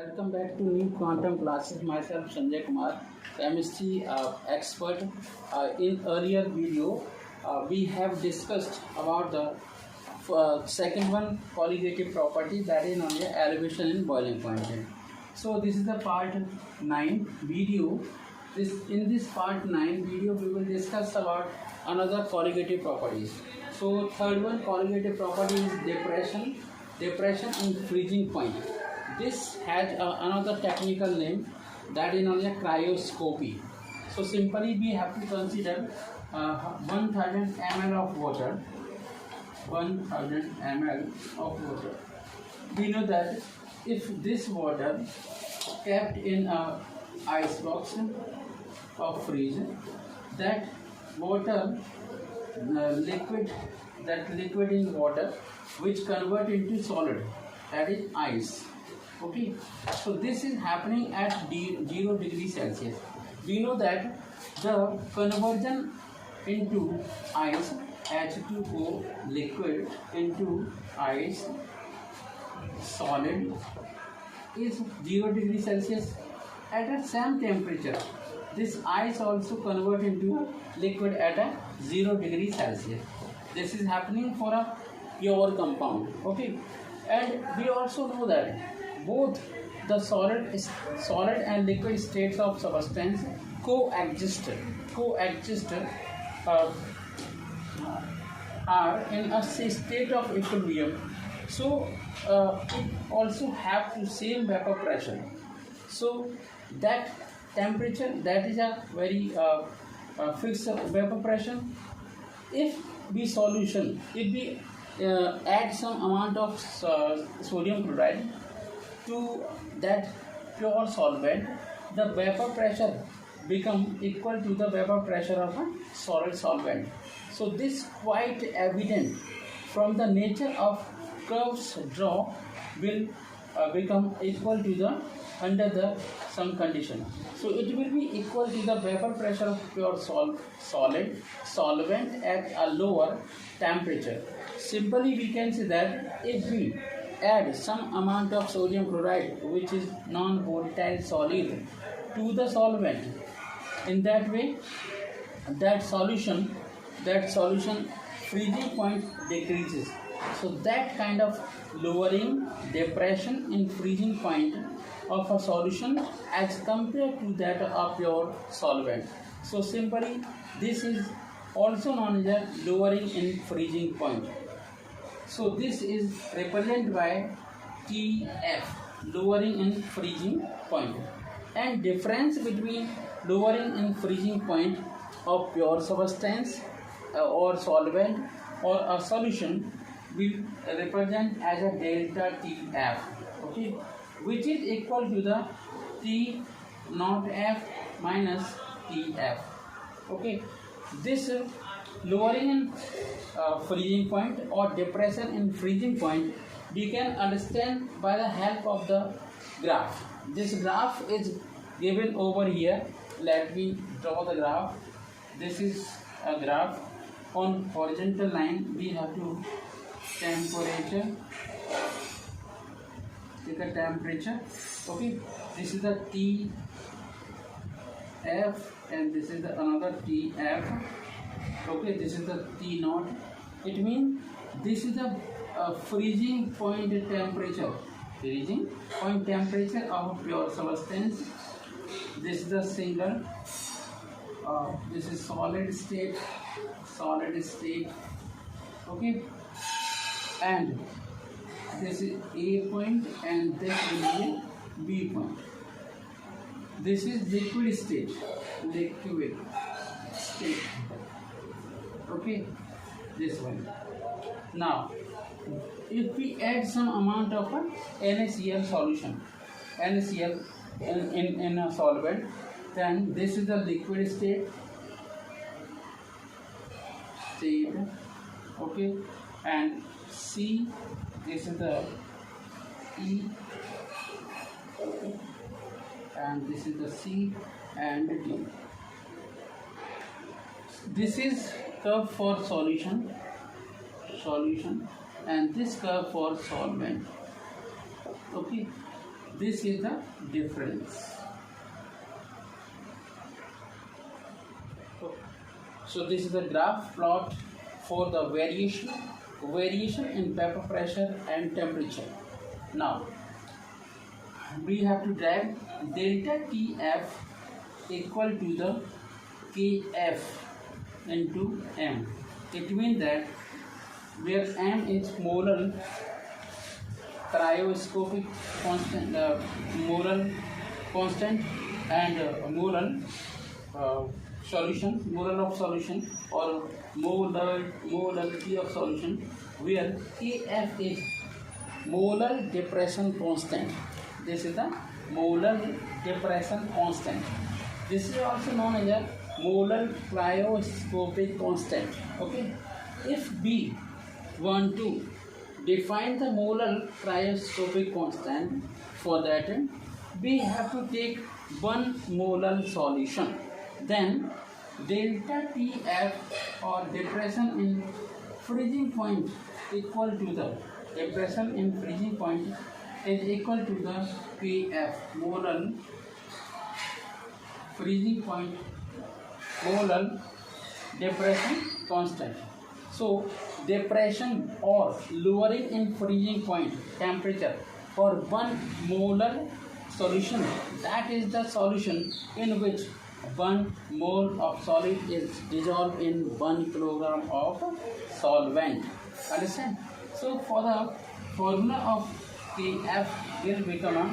Welcome back to new quantum classes. Myself Sanjay Kumar, chemistry expert. In earlier video, we have discussed about the second one colligative property, that is known as elevation in boiling point. So this is the part 9 video. In this part 9 video we will discuss about another colligative properties. So third one colligative property is depression in freezing point. This has another technical name, that is known as cryoscopy. So simply we have to consider 1000 ml of water. 1000 ml of water. We know that if this water kept in a ice box of freezer, that water liquid in water which convert into solid, that is ice. Okay, so this is happening at 0 degrees Celsius. We know that the conversion into ice, H2O liquid into ice solid, is 0 degrees Celsius. At the same temperature, this ice also convert into liquid at a 0 degrees Celsius. This is happening for a pure compound. Okay, and we also know that both the solid and liquid states of substance coexist are in a state of equilibrium. So it also have the same vapor pressure. So that temperature, that is a very fixed vapor pressure. If we add some amount of sodium chloride to that pure solvent, the vapor pressure become equal to the vapor pressure of a solid solvent. So this quite evident from the nature of curves draw will become equal to the under the some condition. So it will be equal to the vapor pressure of pure solid solvent at a lower temperature. Simply we can say that if we add some amount of sodium chloride, which is non-volatile solid, to the solvent, in that way that solution freezing point decreases. So that kind of lowering depression in freezing point of a solution as compared to that of pure solvent. So simply this is also known as lowering in freezing point. So this is represented by TF, lowering in freezing point. And difference between lowering in freezing point of pure substance or solvent or a solution will represent as a delta TF, okay, which is equal to the T naught F minus TF. Okay, this lowering in freezing point or depression in freezing point we can understand by the help of the graph. This graph is given over here. Let me draw the graph. This is a graph. On horizontal line we have to temperature, take a temperature. Okay, this is the TF and this is the another TF. Okay, this is the T naught. It means this is the freezing point temperature of pure substance. This is the single, this is solid state, okay, and this is A point and this will be B point. This is liquid state, okay, this one. Now if we add some amount of a NaCl solution, NaCl in a solvent, then this is the liquid state, okay, and C, this is the E, okay, and this is the C and D. This is curve for solution, and this curve for solvent. Okay, this is the difference. So this is the graph plot for the variation in vapor pressure and temperature. Now we have to drag delta Tf equal to the Kf into m. It means that where m is molar cryoscopic constant, molar constant, and molar of solution or molarity of solution, where Kf is molar depression constant. This is the molar depression constant. This is also known as a molar cryoscopic constant. Okay, if we want to define the molar cryoscopic constant, for that we have to take 1 molar solution. Then delta Tf or depression in freezing point equal to the depression in freezing point is equal to the Kf molar freezing point molar depression constant. So depression or lowering in freezing point temperature for 1 molar solution, that is the solution in which 1 mole of solid is dissolved in 1 kilogram of solvent. Understand? So for the formula of Kf will become a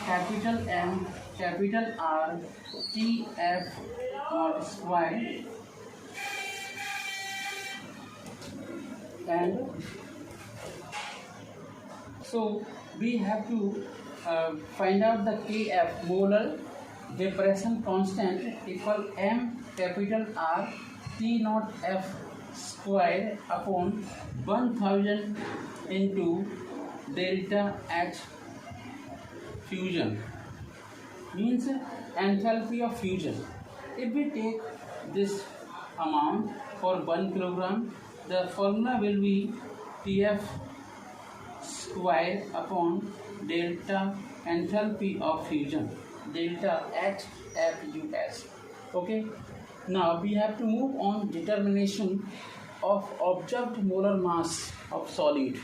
capital M capital R Tf mod square, and so we have to find out the Kf molar depression constant equal M capital R T naught F square upon 1000 into delta H fusion, means enthalpy of fusion. If we take this amount for 1 kilogram, the formula will be Tf square upon delta enthalpy of fusion, delta HFUS. Okay, now we have to move on determination of observed molar mass of solid.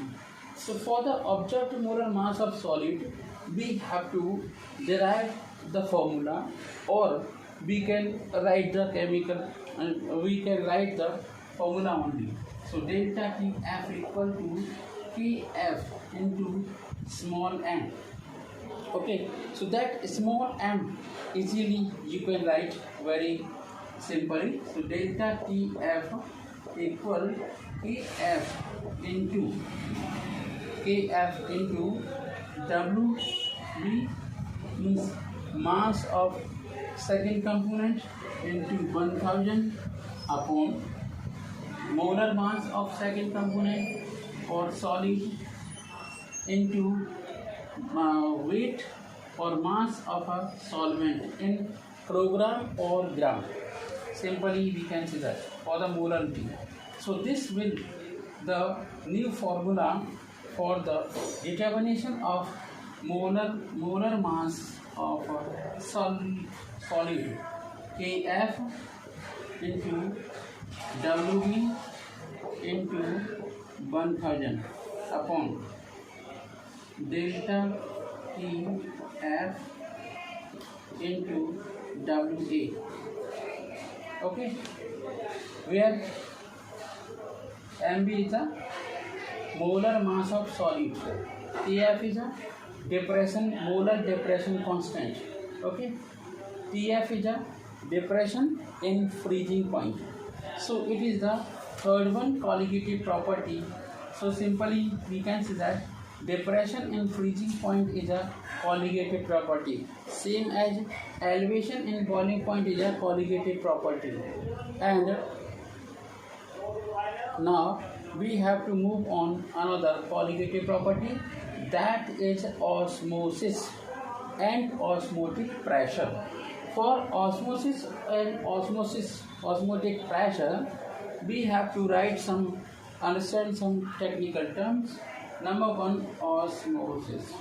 So for the observed molar mass of solid, we have to derive the formula, or we can write the chemical, and we can write the formula only. So delta Tf equal to Kf into small m. Okay, so that small m easily you can write very simply. So delta Tf equal Kf into Wb, means mass of second component into 1000 upon molar mass of second component or solid into weight or mass of a solvent in kilogram or gram. Simply we can say that for the molarity. So this will the new formula for the determination of molar mass of a solid Kf into Wb into 1000 upon delta Tf into Wa. Okay, where Mb is a molar mass of solid, Tf is a molar depression constant. Okay, Tf is a depression in freezing point. So it is the third one, colligative property. So simply we can say that depression in freezing point is a colligative property, same as elevation in boiling point is a colligative property. And now we have to move on another colligative property, that is osmosis and osmotic pressure. For osmosis and osmotic pressure, we have to understand some technical terms. Number one, osmosis.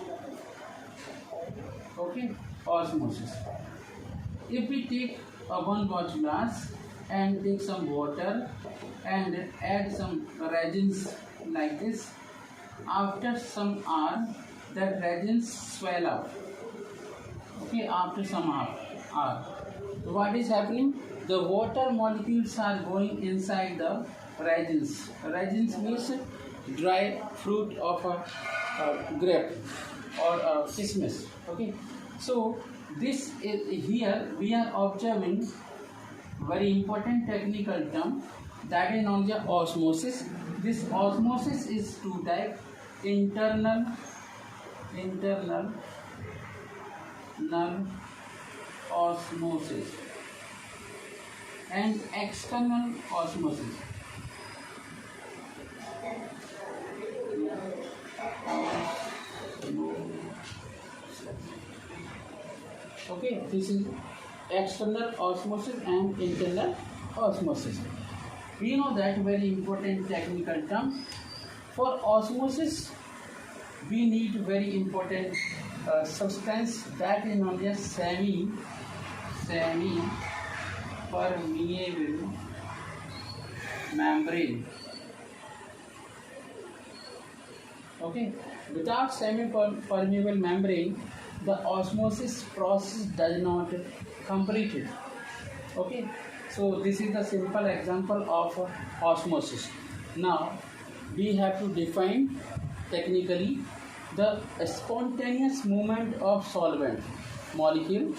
Okay, osmosis. If we take a one watch glass and take some water and add some reagents like this, after some hour, that reagents swell up. Okay, after some hour, what is happening? The water molecules are going inside the reagents. Reagents means dry fruit of a grape or a kismis. Okay, so this is here we are observing very important technical term, that is known as osmosis. This osmosis is two type: internal null osmosis and external osmosis. Okay, this is external osmosis and internal osmosis. We know that very important technical term. For osmosis, we need very important substance, that is known as semi-permeable membrane. Okay, without semi-permeable membrane, the osmosis process does not complete it. Okay, so this is the simple example of osmosis. Now we have to define technically the spontaneous movement of solvent molecule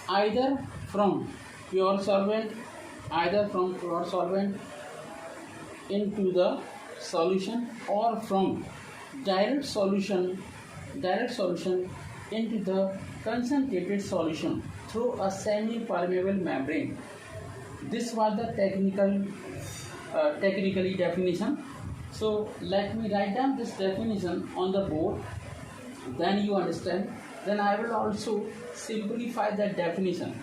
either from pure solvent into the solution, or from direct solution into the concentrated solution through a semi-permeable membrane. This was the technically definition. So let me write down this definition on the board, then you understand. Then I will also simplify that definition,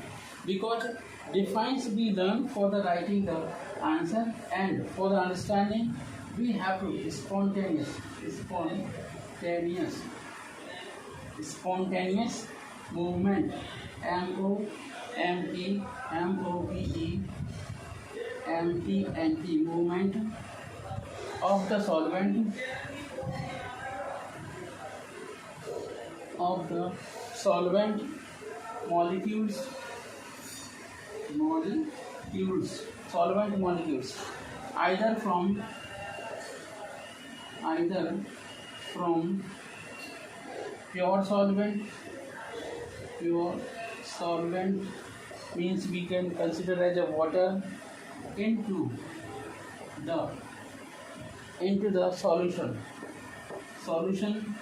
because defines we learn for the writing the answer, and for the understanding we have to spontaneous movement, M-O-V-E movement of the solvent molecules either from pure solvent means we can consider as a water into the solution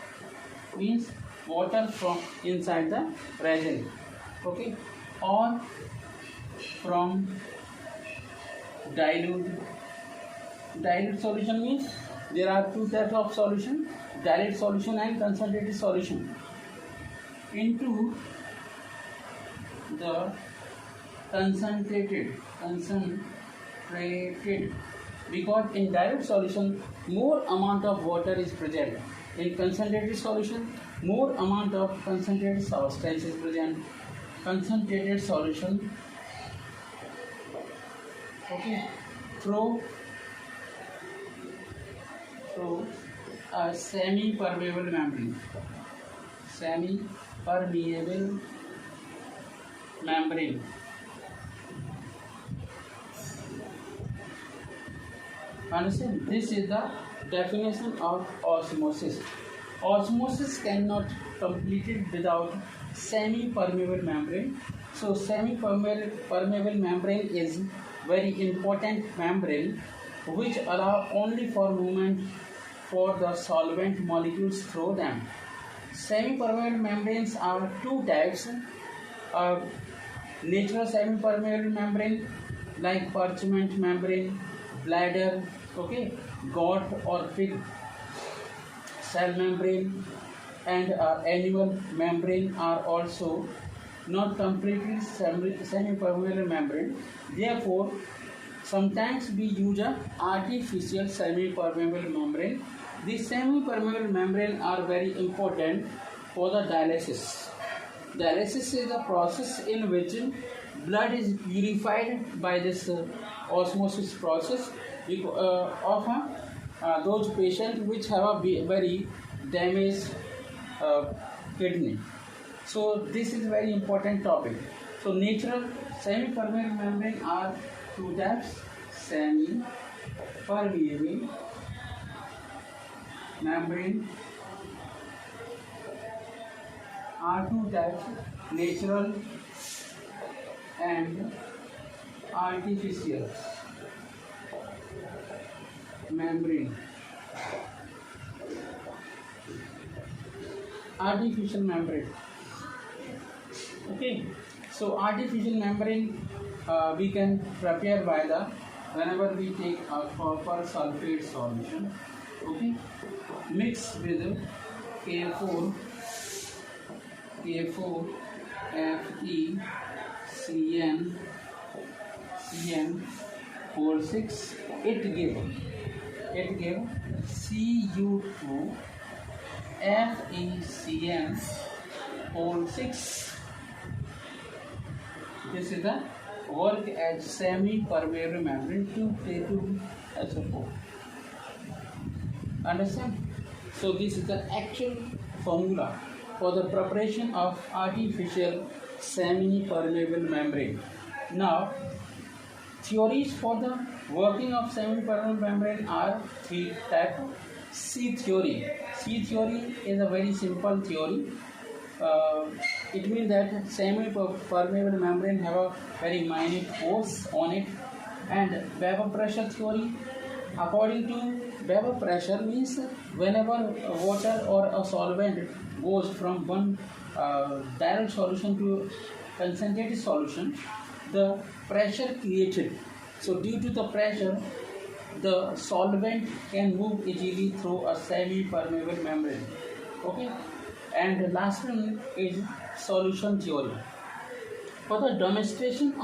means water from inside the resin. Okay, or from dilute solution means there are two types of solution: dilute solution and concentrated solution, into the concentrated, because in dilute solution more amount of water is present. In concentrated solution more amount of concentrated substance is present. Concentrated solution, okay, through a semi-permeable membrane. Understand? This is the definition of osmosis. Osmosis cannot complete it without semi-permeable membrane. So semi-permeable membrane is very important membrane which allow only for movement for the solvent molecules through them. Semi-permeable membranes are two types: natural semi-permeable membrane like parchment membrane, bladder, okay, goat or pig cell membrane, and animal membrane are also not completely semi-permeable membrane. Therefore, sometimes we use a artificial semi-permeable membrane. These semi-permeable membrane are very important for the dialysis. Dialysis is a process in which blood is purified by this osmosis process. Often those patients which have a very damaged uh, kidney. So this is very important topic. So natural semi-permeable membrane are two types: semi-permeable membrane are two types: natural and artificial membrane. Artificial membrane. Okay, so artificial membrane we can prepare by the whenever we take a copper sulfate solution. Okay, mix with K4 Fe CN 6, it give Cu2 FeCN 6. This is the work as semi-permeable membrane to K2SO4. Understand? So this is the actual formula for the preparation of artificial semi-permeable membrane. Now, theories for the working of semi-permeable membrane are three types. C theory. C theory is a very simple theory. It means that semi-permeable membrane have a very minute pores on it. And vapor pressure theory. According to vapor pressure means whenever water or a solvent goes from one direct solution to concentrated solution, the pressure created. So due to the pressure, the solvent can move easily through a semi-permeable membrane. Okay, and the last one is solution theory. For the demonstration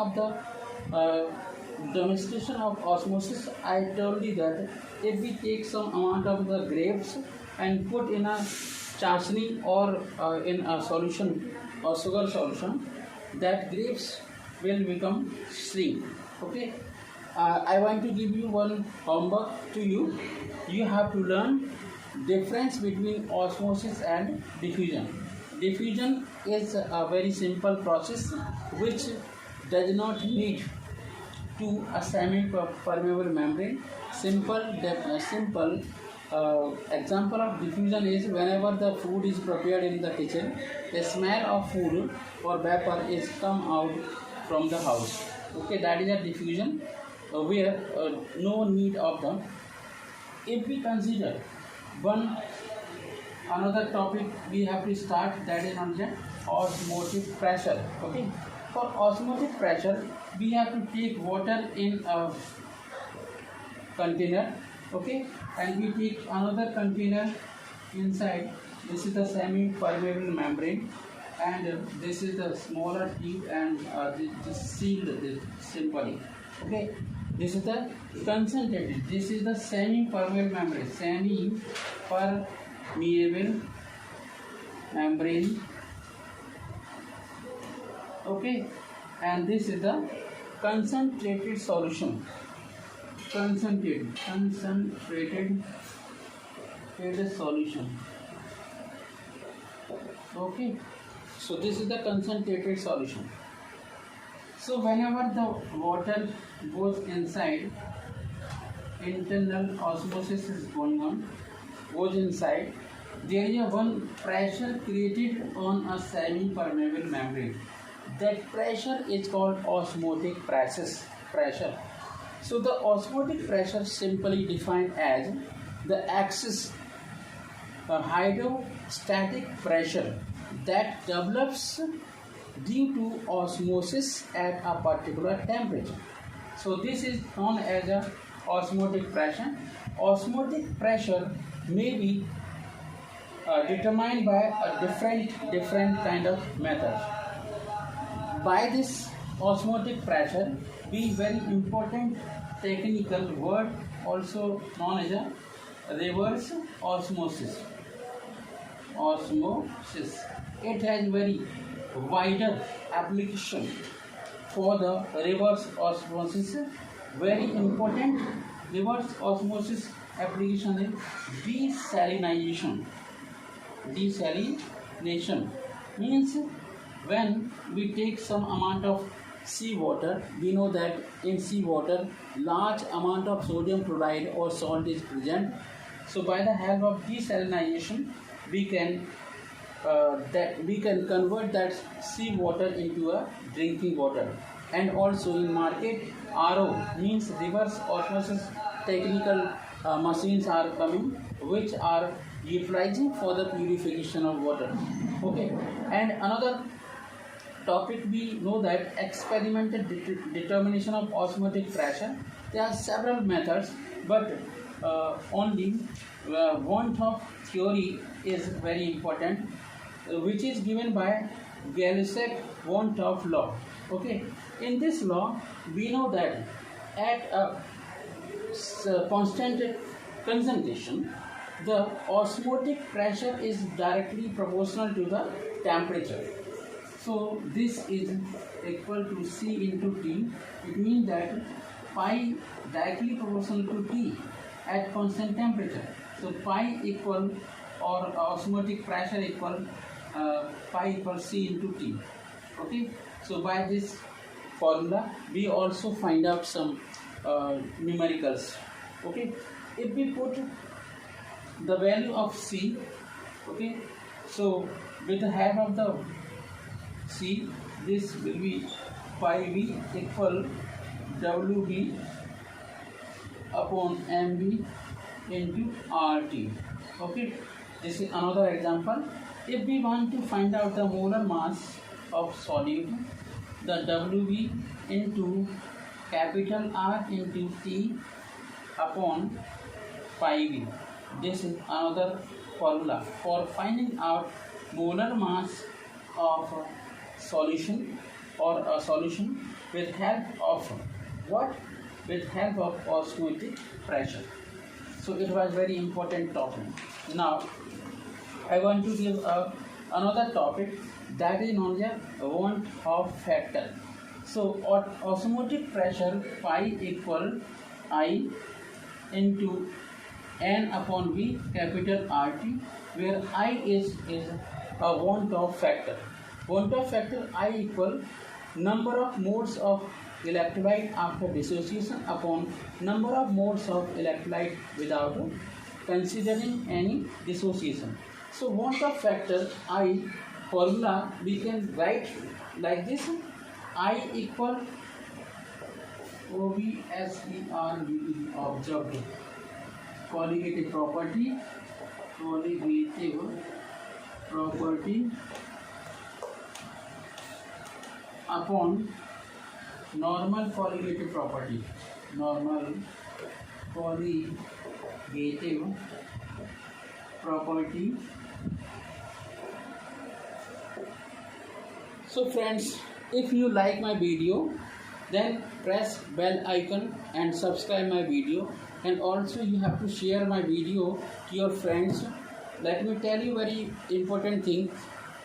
of osmosis, I told you that if we take some amount of the grapes and put in a chashni or in a solution or sugar solution, that grapes will become shrink. Okay, I want to give you one homework to you. You have to learn difference between osmosis and diffusion. Diffusion is a very simple process which does not need to a semi-permeable membrane. Simple example of diffusion is whenever the food is prepared in the kitchen, the smell of food or vapor is come out from the house. Okay, that is a diffusion where no need of the. If we consider another topic we have to start, that is on the osmotic pressure. Okay, for osmotic pressure we have to take water in a container. Okay, and we take another container inside. This is the semi-permeable membrane, and this is the smaller tube, and this sealed this simply. Okay, this is the concentrated. This is the semi-permeable membrane. Semi-permeable membrane. Okay, and this is the concentrated solution. Concentrated solution. Okay, so this is the concentrated solution. So whenever the water goes inside, internal osmosis is going on, goes inside, there is a one pressure created on a semi-permeable membrane. That pressure is called osmotic pressure. So the osmotic pressure simply defined as the axis hydrostatic pressure that develops due to osmosis at a particular temperature. So this is known as a osmotic pressure. Osmotic pressure may be determined by a different kind of method. By this osmotic pressure, be very important technical word also known as a reverse osmosis. It has very wider application for the reverse osmosis. Very important reverse osmosis application is desalination. Desalination means when we take some amount of seawater, we know that in seawater large amount of sodium chloride or salt is present. So by the help of desalination, we can convert that seawater into a drinking water. And also in market, RO means reverse osmosis technical machines are coming, which are utilizing for the purification of water. Okay, and another topic, we know that experimental determination of osmotic pressure. There are several methods, but only want of theory is very important, which is given by Gay-Lussac-von Trapp law. Okay, in this law, we know that at a constant concentration, the osmotic pressure is directly proportional to the temperature. So this is equal to C into T. It means that pi directly proportional to T at constant temperature. So pi equal, or osmotic pressure equal pi equals C into T. Okay. So by this formula, we also find out some numericals. Okay. If we put the value of C, okay, so with the help of the C, this will be pi V equal WV upon MV into RT. Okay, this is another example. If we want to find out the molar mass of solute, the WV into capital R into T upon pi V. This is another formula for finding out molar mass of solution, or a solution with help of what? With help of osmotic pressure. So it was very important topic. Now I want to give another topic, that is known as Van Hoff factor. So osmotic pressure pi equal I into N upon V capital RT, where I is a Van Hoff factor. Van Hoff factor I equal number of moles of electrolyte after dissociation upon number of moles of electrolyte without considering any dissociation. So Van Hoff factor I formula we can write like this: I equal OVSERV observed colligative property upon normal colligative property. So friends, if you like my video, then press bell icon and subscribe my video, and also you have to share my video to your friends. Let me tell you very important thing.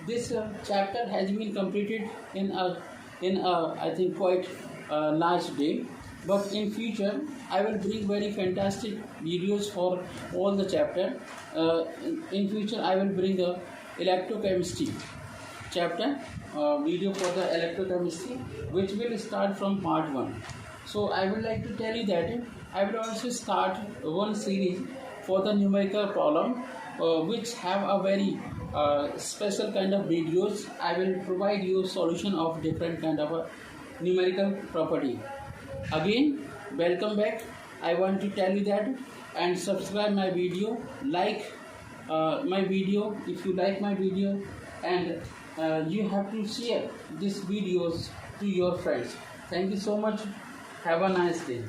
This chapter has been completed in a I think quite large day, but in future I will bring very fantastic videos for all the chapter. In future I will bring a electrochemistry chapter video for the electrochemistry, which will start from part 1. So I would like to tell you that I will also start one series for the numerical problem, which have a very special kind of videos. I will provide you solution of different kind of numerical property. Again, welcome back. I want to tell you that, and subscribe my video, like my video if you like my video, and you have to share these videos to your friends. Thank you so much. Have a nice day.